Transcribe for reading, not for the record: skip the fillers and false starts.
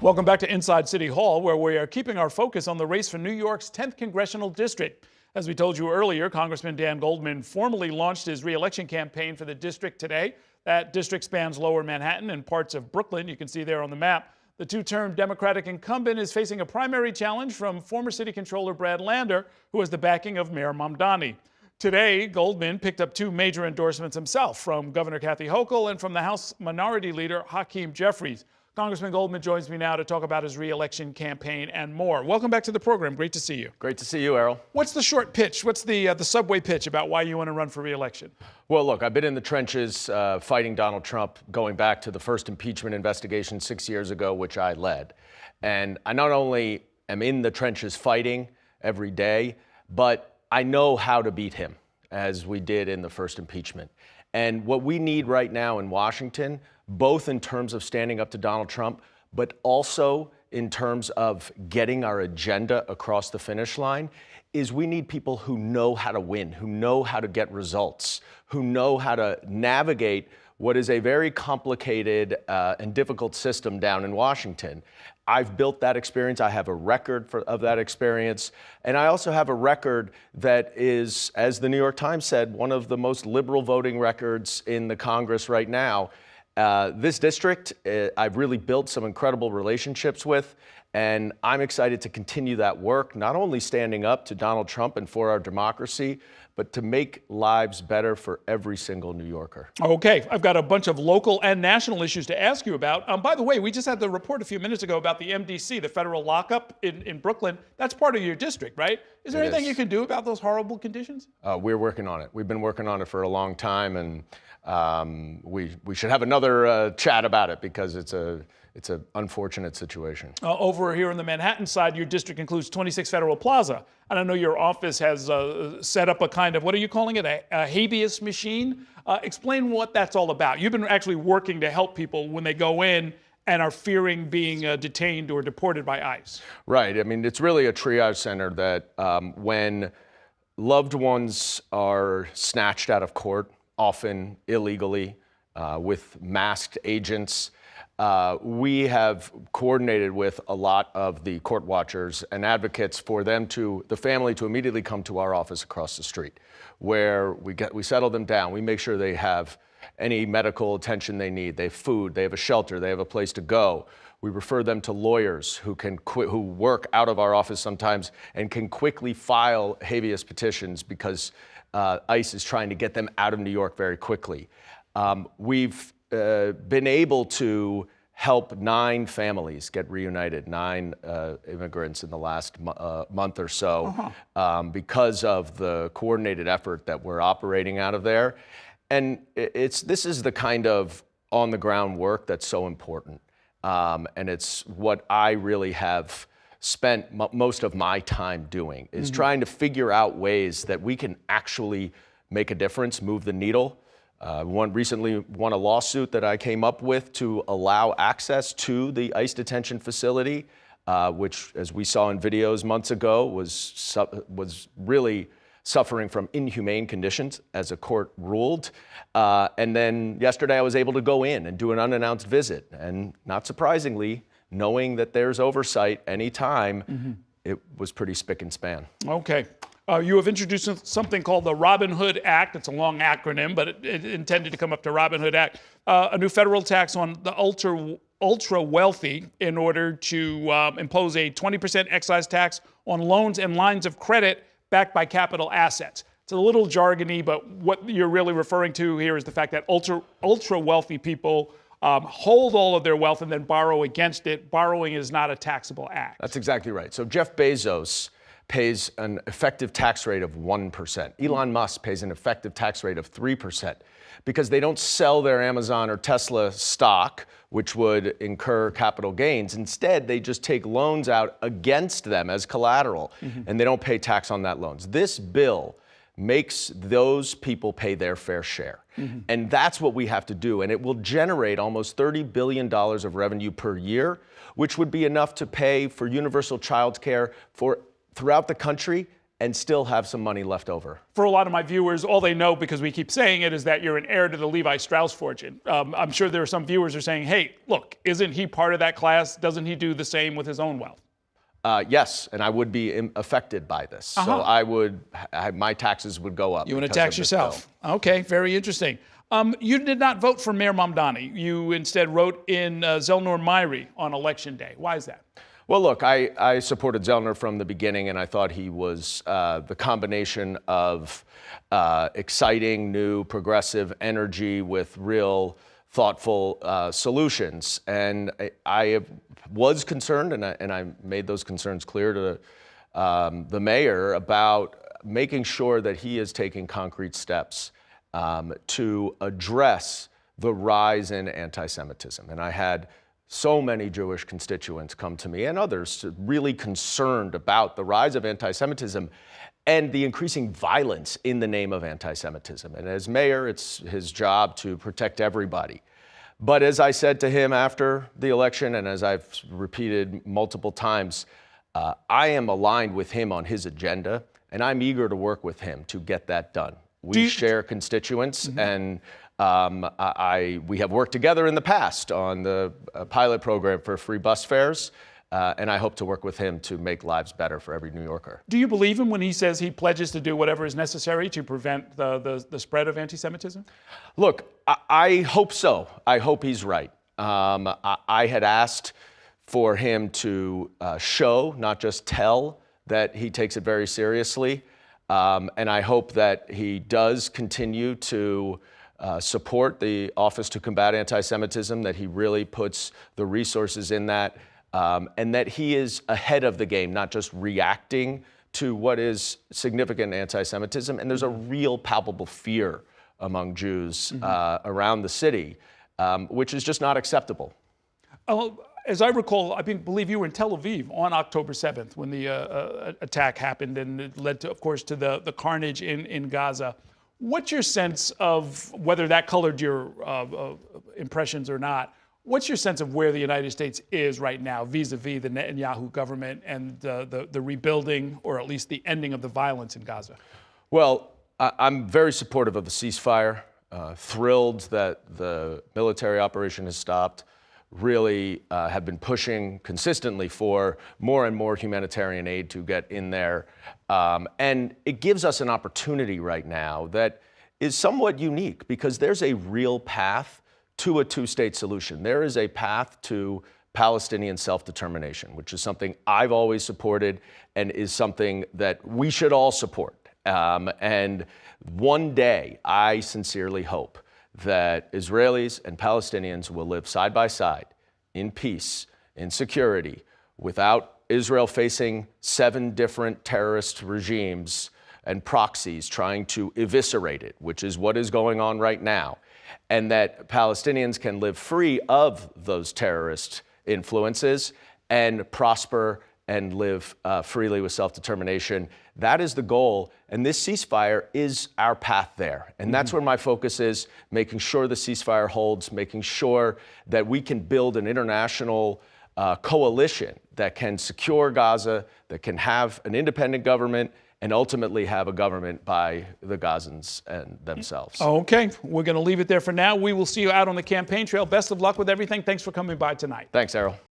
Welcome back to Inside City Hall, where we are keeping our focus on the race for New York's 10th congressional district. As we told you earlier, Congressman Dan Goldman formally launched his re-election campaign for the district today. That district spans Lower Manhattan and parts of Brooklyn. You can see there on the map. The two-term Democratic incumbent is facing a primary challenge from former City Controller Brad Lander, who has the backing of Mayor Mamdani. Today, Goldman picked up two major endorsements himself, from Governor Kathy Hochul and from the House Minority Leader Hakeem Jeffries. Congressman Goldman joins me now to talk about his re-election campaign and more. Welcome back to the program. Great to see you. Great to see you, Errol. What's the short pitch? What's the subway pitch about why you want to run for re-election? Well, look, I've been in the trenches fighting Donald Trump, going back to the first impeachment investigation 6 years ago, which I led. And I not only am in the trenches fighting every day, but I know how to beat him, as we did in the first impeachment. And what we need right now in Washington, both in terms of standing up to Donald Trump, but also in terms of getting our agenda across the finish line, is we need people who know how to win, who know how to get results, who know how to navigate what is a very complicated and difficult system down in Washington. I've built that experience. I have a record of that experience. And I also have a record that is, as the New York Times said, one of the most liberal voting records in the Congress right now. This district, I've really built some incredible relationships with, and I'm excited to continue that work, not only standing up to Donald Trump and for our democracy, but to make lives better for every single New Yorker. Okay, I've got a bunch of local and national issues to ask you about. By the way, we just had the report a few minutes ago about the MDC, the federal lockup in Brooklyn. That's part of your district, right? Is there anything you can do about those horrible conditions? We're working on it. We've been working on it for a long time, and we should have another chat about it, because it's an unfortunate situation. Over here on the Manhattan side, your district includes 26 Federal Plaza. And I know your office has set up a kind of, what are you calling it, a habeas machine? Explain what that's all about. You've been actually working to help people when they go in and are fearing being detained or deported by ICE. Right. I mean, it's really a triage center that when loved ones are snatched out of court, often illegally, with masked agents, we have coordinated with a lot of the court watchers and advocates for the family to immediately come to our office across the street, where we settle them down. We make sure they have any medical attention they need. They have food, they have a shelter, they have a place to go. We refer them to lawyers who work out of our office sometimes and can quickly file habeas petitions, because ICE is trying to get them out of New York very quickly. We've been able to help 9 families get reunited, 9 immigrants in the last month or so, because of the coordinated effort that we're operating out of there. And this is the kind of on-the-ground work that's so important. And it's what I really have spent most of my time doing, is trying to figure out ways that we can actually make a difference, move the needle. Recently won a lawsuit that I came up with to allow access to the ICE detention facility, which, as we saw in videos months ago, was really suffering from inhumane conditions, as a court ruled. And then yesterday I was able to go in and do an unannounced visit. And not surprisingly, knowing that there's oversight anytime, it was pretty spick and span. Okay. You have introduced something called the Robin Hood Act. It's a long acronym, but it intended to come up to Robin Hood Act, a new federal tax on the ultra wealthy, in order to impose a 20% excise tax on loans and lines of credit backed by capital assets. It's a little jargony, but what you're really referring to here is the fact that ultra wealthy people hold all of their wealth and then borrow against it. Borrowing is not a taxable act. That's exactly right. So Jeff Bezos pays an effective tax rate of 1%. Elon Musk pays an effective tax rate of 3%, because they don't sell their Amazon or Tesla stock, which would incur capital gains. Instead, they just take loans out against them as collateral, and they don't pay tax on that loans. This bill makes those people pay their fair share. And that's what we have to do. And it will generate almost $30 billion of revenue per year, which would be enough to pay for universal child care for throughout the country and still have some money left over. For a lot of my viewers, all they know, because we keep saying it, is that you're an heir to the Levi Strauss fortune. I'm sure there are some viewers who are saying, hey, look, isn't he part of that class? Doesn't he do the same with his own wealth? Yes, and I would be affected by this. So my taxes would go up. You want to tax yourself? Okay, very interesting. You did not vote for Mayor Mamdani. You instead wrote in Zohran Mamdani on Election Day. Why is that? Well, look, I supported Zohran from the beginning, and I thought he was the combination of exciting, new, progressive energy with real, thoughtful solutions. And I was concerned, and I made those concerns clear to the mayor about making sure that he is taking concrete steps to address the rise in anti-Semitism. And I had so many Jewish constituents come to me and others really concerned about the rise of anti-Semitism and the increasing violence in the name of anti-Semitism. And as mayor, it's his job to protect everybody. But as I said to him after the election, and as I've repeated multiple times, I am aligned with him on his agenda, and I'm eager to work with him to get that done. We share constituents, and we have worked together in the past on the pilot program for free bus fares, and I hope to work with him to make lives better for every New Yorker. Do you believe him when he says he pledges to do whatever is necessary to prevent the spread of anti-Semitism? Look, I hope so. I hope he's right. I had asked for him to show, not just tell, that he takes it very seriously. And I hope that he does continue to support the Office to Combat Anti-Semitism, that he really puts the resources in that, and that he is ahead of the game, not just reacting to what is significant anti-Semitism. And there's a real palpable fear among Jews around the city, which is just not acceptable. As I recall, I believe you were in Tel Aviv on October 7th when the attack happened, and it led to, of course, to the carnage in Gaza. What's your sense of, whether that colored your impressions or not, what's your sense of where the United States is right now vis-a-vis the Netanyahu government and the rebuilding, or at least the ending of the violence in Gaza? Well, I'm very supportive of the ceasefire, thrilled that the military operation has stopped. Really have been pushing consistently for more and more humanitarian aid to get in there. And it gives us an opportunity right now that is somewhat unique, because there's a real path to a two-state solution. There is a path to Palestinian self-determination, which is something I've always supported and is something that we should all support. And one day, I sincerely hope that Israelis and Palestinians will live side by side in peace, in security, without Israel facing 7 different terrorist regimes and proxies trying to eviscerate it, which is what is going on right now, and that Palestinians can live free of those terrorist influences and prosper and live freely with self-determination. That is the goal, and this ceasefire is our path there. And that's where my focus is, making sure the ceasefire holds, making sure that we can build an international coalition that can secure Gaza, that can have an independent government, and ultimately have a government by the Gazans and themselves. Okay, we're going to leave it there for now. We will see you out on the campaign trail. Best of luck with everything. Thanks for coming by tonight. Thanks, Errol.